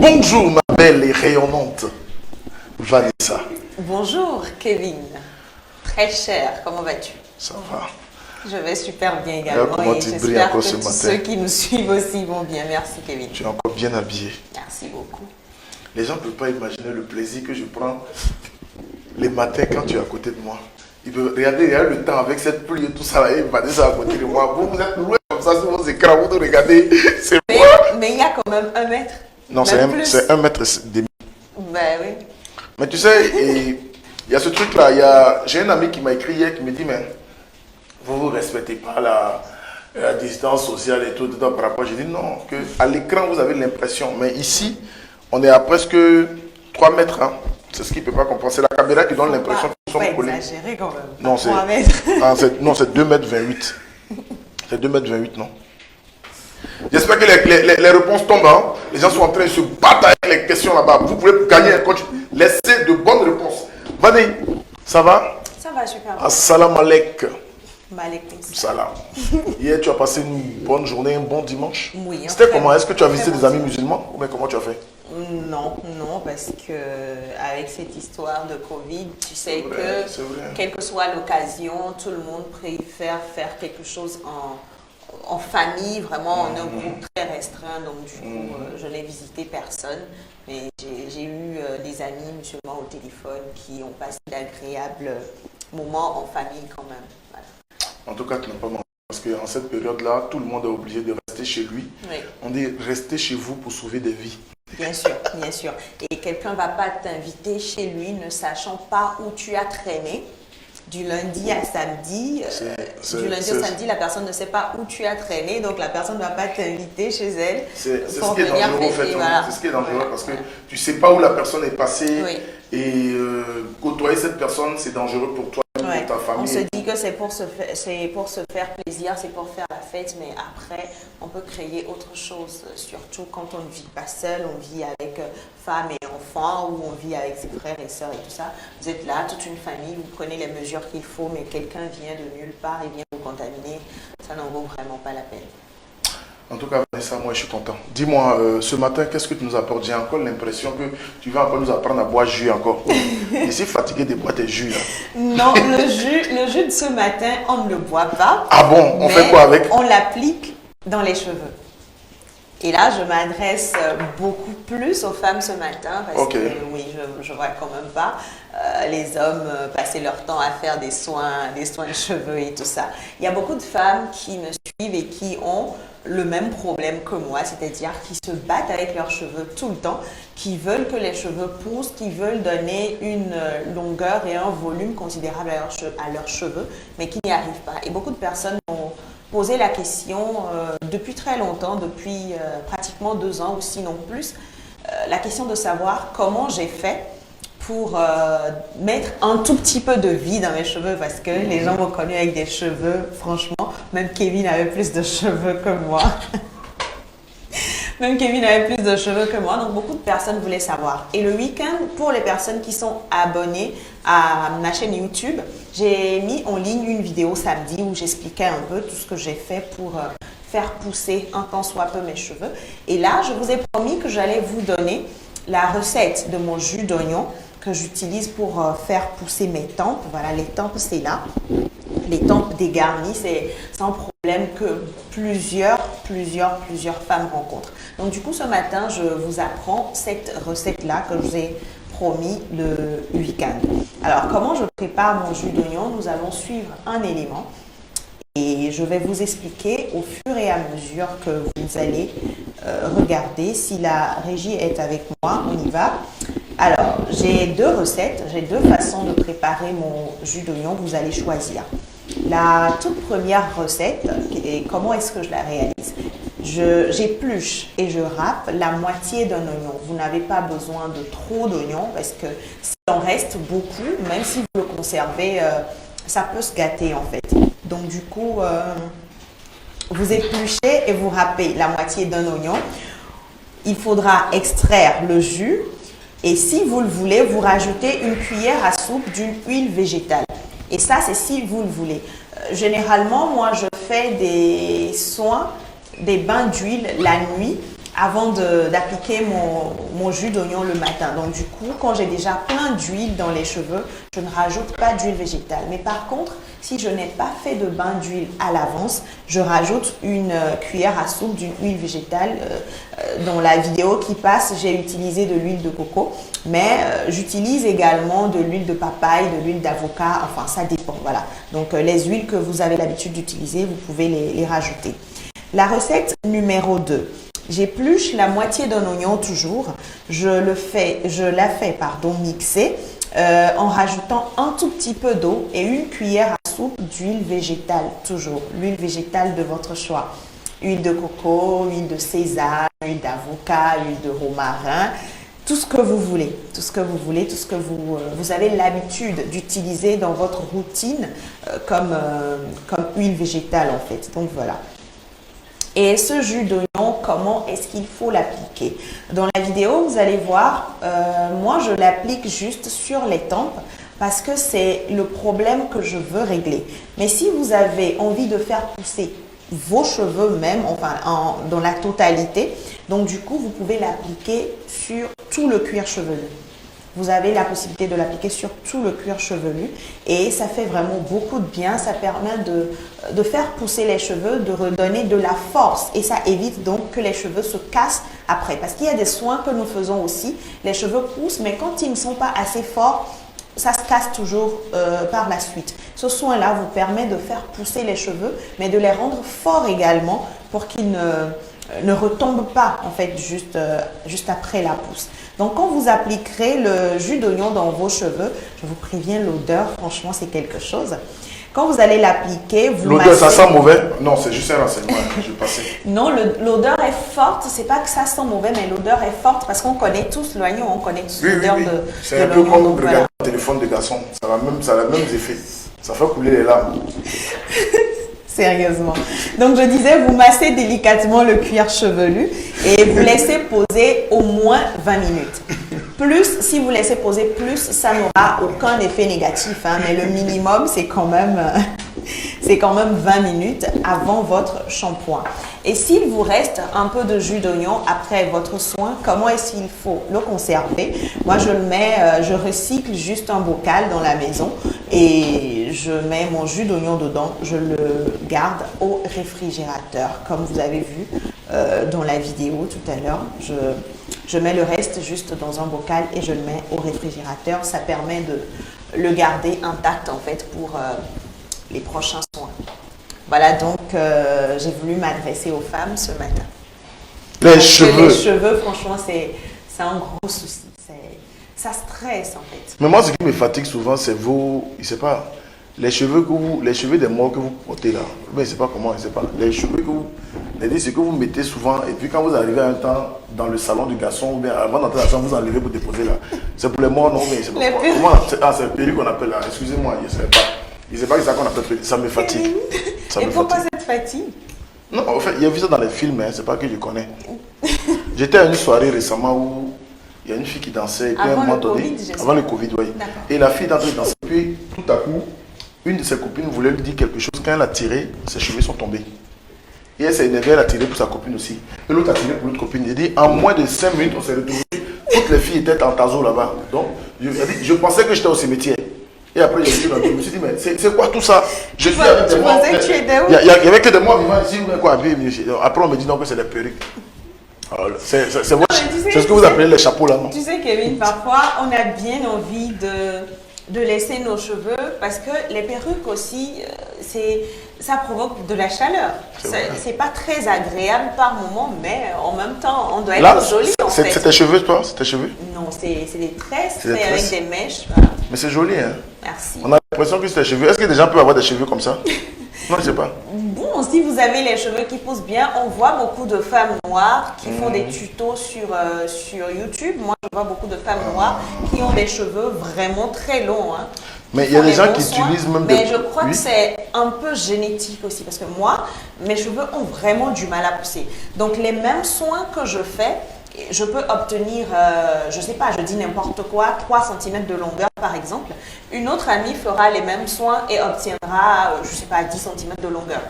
Bonjour ma belle et rayonnante Vanessa. Bonjour Kevin, très cher, comment vas-tu? Ça va. Je vais super bien également et j'espère que tous ceux qui nous suivent aussi vont bien. Merci Kevin. Tu es encore bien habillé. Merci beaucoup. Les gens ne peuvent pas imaginer le plaisir que je prends les matins quand tu es à côté de moi. Ils peuvent regarder le temps avec cette pluie et tout ça, et Vanessa à côté de moi. Vous êtes loin comme ça sur vos écrans, vous nous regardez. Mais il y a quand même 1 mètre. Non, c'est 1 mètre demi. Ben oui. Mais tu sais, il y a ce truc-là. J'ai un ami qui m'a écrit hier qui me dit, mais vous ne respectez pas la distance sociale et tout par rapport. J'ai dit non, qu'à l'écran vous avez l'impression. Mais ici, on est à presque 3 mètres. Hein. C'est ce qu'il ne peut pas comprendre. C'est la caméra qui donne l'impression qu'ils sont collés. Exagéré quand même. Non, c'est 3 mètres. non, c'est 2 mètres 28. C'est 2 mètres 28, non. J'espère que les réponses tombent. Hein. Les gens sont en train de se battre avec les questions là-bas. Vous pouvez gagner un coach. Laissez de bonnes réponses. Vanny, ça va? Ça va super bien. Assalamu alaikum. Malekoum Salam. Hier, tu as passé une bonne journée, un bon dimanche? Oui. C'était comment? Est-ce que tu as visité des amis musulmans? Ou bien comment tu as fait? Non, parce que avec cette histoire de Covid, tu sais que quelle que soit l'occasion, tout le monde préfère faire quelque chose en famille, vraiment en un groupe très restreint. Donc du coup, je n'ai visité personne. Mais j'ai eu des amis musulmans au téléphone qui ont passé d'agréables moments en famille quand même. Voilà. En tout cas, tu n'as pas menti. Parce qu'en cette période-là, tout le monde est obligé de rester chez lui. Oui. On dit restez chez vous pour sauver des vies. Bien sûr, bien sûr. Et quelqu'un ne va pas t'inviter chez lui ne sachant pas où tu as traîné. Du lundi à samedi, du lundi au samedi, la personne ne sait pas où tu as traîné, donc la personne ne va pas t'inviter chez elle. C'est ce qui est dangereux en fait. Voilà. C'est ce qui est dangereux parce que tu ne sais pas où la personne est passée et côtoyer cette personne, c'est dangereux pour toi. Ouais. On se dit que c'est pour se faire plaisir, c'est pour faire la fête, mais après, on peut créer autre chose, surtout quand on ne vit pas seul, on vit avec femme et enfants, ou on vit avec ses frères et sœurs et tout ça. Vous êtes là, toute une famille, vous prenez les mesures qu'il faut, mais quelqu'un vient de nulle part et vient vous contaminer, ça n'en vaut vraiment pas la peine. En tout cas, Vanessa, moi je suis content. Dis-moi, ce matin, qu'est-ce que tu nous apportes? J'ai encore l'impression que tu vas encore nous apprendre à boire jus encore. Je suis fatigué de boire tes jus. Là. Non, le jus de ce matin, on ne le boit pas. Ah bon? On fait quoi avec? On l'applique dans les cheveux. Et là, je m'adresse beaucoup plus aux femmes ce matin parce que oui, je vois quand même pas les hommes passer leur temps à faire des soins de cheveux et tout ça. Il y a beaucoup de femmes qui me suivent et qui ont le même problème que moi, c'est-à-dire qui se battent avec leurs cheveux tout le temps, qui veulent que les cheveux poussent, qui veulent donner une longueur et un volume considérable à leurs cheveux, mais qui n'y arrivent pas. Et beaucoup de personnes ont posé la question depuis très longtemps, depuis pratiquement 2 ans ou sinon plus, la question de savoir comment j'ai fait pour mettre un tout petit peu de vie dans mes cheveux parce que les gens m'ont connu avec des cheveux, franchement, même Kevin avait plus de cheveux que moi. Même Kevin avait plus de cheveux que moi, donc beaucoup de personnes voulaient savoir. Et le week-end, pour les personnes qui sont abonnées à ma chaîne YouTube, j'ai mis en ligne une vidéo samedi où j'expliquais un peu tout ce que j'ai fait pour faire pousser un tant soit peu mes cheveux. Et là, je vous ai promis que j'allais vous donner la recette de mon jus d'oignon que j'utilise pour faire pousser mes tempes. Voilà, les tempes, c'est là. Les tempes dégarnies, c'est un problème que plusieurs femmes rencontrent. Donc du coup, ce matin, je vous apprends cette recette-là que je vous ai promis le week-end. Alors, comment je prépare mon jus d'oignon? Nous allons suivre un élément et je vais vous expliquer au fur et à mesure que vous allez regarder. Si la régie est avec moi, on y va. Alors, j'ai 2 recettes, j'ai 2 façons de préparer mon jus d'oignon, vous allez choisir. La toute première recette, et comment est-ce que je la réalise? J'épluche et je râpe la moitié d'un oignon. Vous n'avez pas besoin de trop d'oignons parce que s'il en reste beaucoup, même si vous le conservez, ça peut se gâter en fait. Donc du coup, vous épluchez et vous râpez la moitié d'un oignon. Il faudra extraire le jus et si vous le voulez, vous rajoutez une cuillère à soupe d'une huile végétale. Et ça, c'est si vous le voulez. Généralement, moi, je fais des soins, des bains d'huile la nuit avant d'appliquer mon jus d'oignon le matin. Donc du coup, quand j'ai déjà plein d'huile dans les cheveux, je ne rajoute pas d'huile végétale. Mais par contre, si je n'ai pas fait de bain d'huile à l'avance, je rajoute une cuillère à soupe d'une huile végétale. Dans la vidéo qui passe, j'ai utilisé de l'huile de coco, mais j'utilise également de l'huile de papaye, de l'huile d'avocat, enfin ça dépend, voilà. Donc les huiles que vous avez l'habitude d'utiliser, vous pouvez les rajouter. La recette numéro 2. J'épluche la moitié d'un oignon toujours. Je la fais mixer en rajoutant un tout petit peu d'eau et une cuillère à soupe d'huile végétale, toujours. L'huile végétale de votre choix. Huile de coco, huile de sésame, huile d'avocat, huile de romarin, tout ce que vous voulez, tout ce que vous voulez, tout ce que vous avez l'habitude d'utiliser dans votre routine comme huile végétale en fait. Donc voilà. Et ce jus d'oignon, comment est-ce qu'il faut l'appliquer? Dans la vidéo, vous allez voir, moi je l'applique juste sur les tempes parce que c'est le problème que je veux régler. Mais si vous avez envie de faire pousser vos cheveux même, enfin dans la totalité, donc du coup vous pouvez l'appliquer sur tout le cuir chevelu. Vous avez la possibilité de l'appliquer sur tout le cuir chevelu et ça fait vraiment beaucoup de bien. Ça permet de faire pousser les cheveux, de redonner de la force et ça évite donc que les cheveux se cassent après. Parce qu'il y a des soins que nous faisons aussi. Les cheveux poussent, mais quand ils ne sont pas assez forts, ça se casse toujours par la suite. Ce soin-là vous permet de faire pousser les cheveux, mais de les rendre forts également pour qu'ils ne retombent pas en fait juste après la pousse. Donc quand vous appliquerez le jus d'oignon dans vos cheveux, je vous préviens, l'odeur, franchement, c'est quelque chose. Quand vous allez l'appliquer, vous l'odeur, ça sent mauvais? Non, c'est juste un renseignement que je passais. Non, l'odeur est forte. C'est pas que ça sent mauvais, mais l'odeur est forte parce qu'on connaît tous l'oignon, on connaît tous l'odeur de l'oignon. C'est un peu comme vous regardez le téléphone de garçon. Ça a le même effet. Ça fait couler les larmes. Sérieusement. Donc, je disais, vous massez délicatement le cuir chevelu et vous laissez poser au moins 20 minutes. Plus, si vous laissez poser plus, ça n'aura aucun effet négatif. Hein, mais le minimum, c'est quand même 20 minutes avant votre shampoing. Et s'il vous reste un peu de jus d'oignon après votre soin, comment est-ce qu'il faut le conserver? Moi, je recycle juste un bocal dans la maison et je mets mon jus d'oignon dedans. Je le garde au réfrigérateur, comme vous avez vu dans la vidéo tout à l'heure. Je mets le reste juste dans un bocal et je le mets au réfrigérateur. Ça permet de le garder intact en fait pour les prochains soins. Voilà, donc j'ai voulu m'adresser aux femmes ce matin. Les cheveux, franchement, c'est un gros souci. Ça stresse en fait. Mais moi, ce qui me fatigue souvent, c'est je sais pas, les cheveux des morts que vous portez là. Mais je sais pas comment, je sais pas. Les cheveux c'est que vous mettez souvent, et puis quand vous arrivez un temps dans le salon du garçon, ou bien avant d'entrer dans la chambre, vous enlevez pour déposer là. C'est pour les morts, non, mais c'est pas comment. C'est le perruque qu'on appelle là. Excusez-moi, je sais pas. Je sais pas que c'est ça qu'on appelle. Ça me fatigue. Et pourquoi cette fatigue? Non, en fait, il y a vu ça dans les films, hein, c'est pas que je connais. J'étais à une soirée récemment où il y a une fille qui dansait, et puis avant un moment donné, avant le Covid, oui. Et la fille est en train de danser, puis tout à coup, une de ses copines voulait lui dire quelque chose. Quand elle a tiré, ses cheveux sont tombés. Et elle s'est énervée, elle a tiré pour sa copine aussi. Et l'autre a tiré pour l'autre copine. Il dit, en moins de 5 minutes, on s'est retrouvés. Toutes les filles étaient en tazo là-bas. Donc, je pensais que j'étais au cimetière. Et après, je me suis dit, mais c'est quoi tout ça? Je suis avec des morts. Tu pensais que tu étais où? Il n'y avait que des morts vivants ici. Quoi. Après, on me dit non, que c'est les perruques. C'est ce que vous appelez les chapeaux là, non? Tu sais, Kevin, parfois, on a bien envie de laisser nos cheveux parce que les perruques aussi, ça provoque de la chaleur. C'est pas très agréable par moment, mais en même temps, on doit être joli en fait. C'est tes cheveux, toi? C'est tes cheveux? Non, c'est des tresses fait avec des mèches. Voilà. Mais c'est joli, hein? Merci. On a l'impression que c'est tes cheveux. Est-ce que des gens peuvent avoir des cheveux comme ça? Non, je sais pas. Bon, si vous avez les cheveux qui poussent bien, on voit beaucoup de femmes noires qui font des tutos sur YouTube. Moi, je vois beaucoup de femmes noires qui ont des cheveux vraiment très longs. Hein, mais il y a des gens qui utilisent même des... Mais je crois que c'est un peu génétique aussi parce que moi, mes cheveux ont vraiment du mal à pousser. Donc, les mêmes soins que je fais, je peux obtenir, je ne sais pas, je dis n'importe quoi, 3 cm de longueur par exemple. Une autre amie fera les mêmes soins et obtiendra, je ne sais pas, 10 cm de longueur.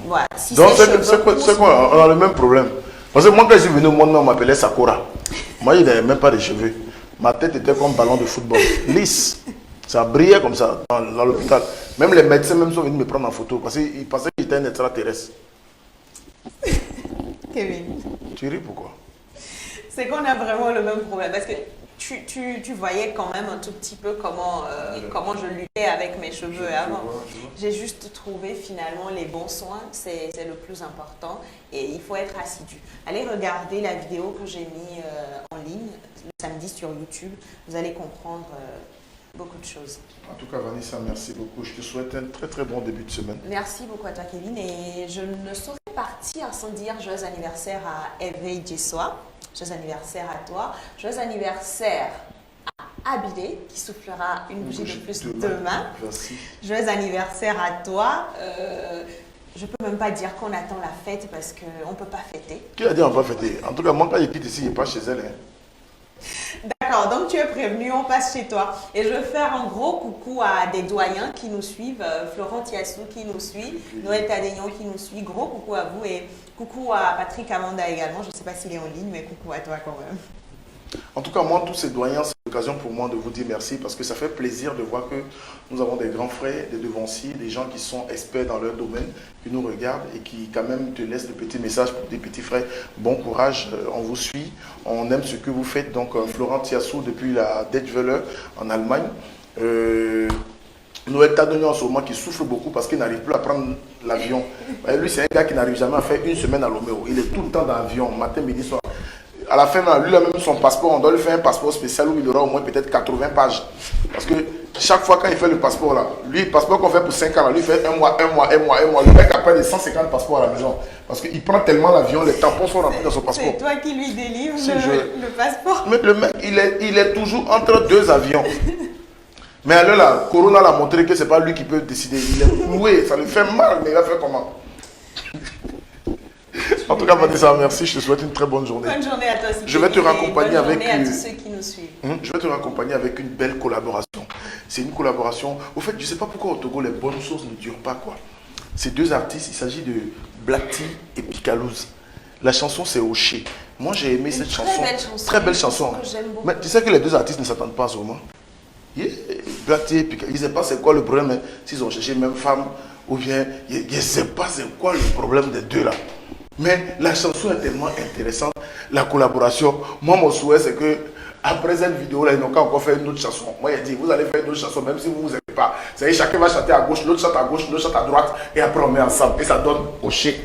Voilà. Si donc c'est quoi? On a le même problème. Parce que moi, quand je suis venu au monde, on m'appelait Sakura. Moi, il n'avait même pas de cheveux. Ma tête était comme ballon de football, lisse. Ça brillait comme ça dans l'hôpital. Même les médecins même sont venus me prendre en photo parce qu'ils pensaient que j'étais un extraterrestre. Kevin. Tu ris pourquoi? C'est qu'on a vraiment le même problème. Parce que tu voyais quand même un tout petit peu comment je luttais avec mes cheveux avant. J'ai juste trouvé finalement les bons soins, c'est le plus important. Et il faut être assidu. Allez regarder la vidéo que j'ai mis en ligne le samedi sur YouTube. Vous allez comprendre beaucoup de choses. En tout cas, Vanessa, merci beaucoup. Je te souhaite un très très bon début de semaine. Merci beaucoup à toi, Kevin. Et je ne saurais partir sans dire joyeux anniversaire à Eve Jessoa. Joyeux anniversaire à toi. Joyeux anniversaire à Abidé, qui soufflera une bougie de plus demain. Merci. Joyeux anniversaire à toi. Je ne peux même pas dire qu'on attend la fête parce qu'on ne peut pas fêter. Qui a dit on va fêter? En tout cas, moi, quand il quitte ici, il n'est pas chez elle. Hein. D'accord, donc tu es prévenu, on passe chez toi. Et je veux faire un gros coucou à des doyens qui nous suivent, Florent Tiassou qui nous suit, Noël Tadénion qui nous suit. Gros coucou à vous et coucou à Patrick Amanda également. Je ne sais pas s'il est en ligne, mais coucou à toi quand même. En tout cas, moi, tous ces doyens, c'est l'occasion pour moi de vous dire merci parce que ça fait plaisir de voir que nous avons des grands frères, des devanciers, des gens qui sont experts dans leur domaine, qui nous regardent et qui quand même te laissent de petits messages pour des petits frères. Bon courage, on vous suit, on aime ce que vous faites. Donc, Florent Tiassou depuis la Deutsche en Allemagne. Noël Tadognon en ce moment qui souffre beaucoup parce qu'il n'arrive plus à prendre l'avion. Lui, c'est un gars qui n'arrive jamais à faire une semaine à Lomé. Il est tout le temps dans l'avion, matin, midi, soir. À la fin, lui, il a même son passeport. On doit lui faire un passeport spécial où il aura au moins peut-être 80 pages. Parce que chaque fois quand il fait le passeport, là, lui, le passeport qu'on fait pour 5 ans, là, lui, il fait un mois. Le mec a près de 150 passeports à la maison. Parce qu'il prend tellement l'avion, les tampons sont remplis dans son passeport. C'est toi qui lui délivre le passeport. Mais le mec, il est toujours entre deux avions. Mais alors là, Corona l'a montré que ce n'est pas lui qui peut décider. Il est loué, ça lui fait mal, mais il va faire comment? En tout cas, Vanessa, merci. Je te souhaite une très bonne journée. Bonne journée à toi aussi. Je vais te raccompagner avec à tous ceux qui nous suivent. Je vais te raccompagner avec une belle collaboration. C'est une collaboration. Au fait, je ne sais pas pourquoi au Togo, les bonnes choses ne durent pas, quoi. Ces deux artistes, il s'agit de Black T et Picalouz. La chanson, c'est Oché. Moi, j'ai aimé cette chanson. Très belle chanson. Mais tu sais que les deux artistes ne s'attendent pas à ce moment. Yeah. Black T et Picalouz. Ils ne savent pas c'est quoi le problème. Hein. S'ils ont cherché même femme, ou bien, je ne sais pas c'est quoi le problème des deux là. Mais la chanson est tellement intéressante, la collaboration. Moi, mon souhait, c'est que après cette vidéo-là, ils n'ont qu'à encore faire une autre chanson. Moi, il a dit, vous allez faire une autre chanson, même si vous ne vous aimez pas. C'est-à-dire, chacun va chanter à gauche, l'autre chante à gauche, l'autre chante à droite, et après on met ensemble. Et ça donne Oché.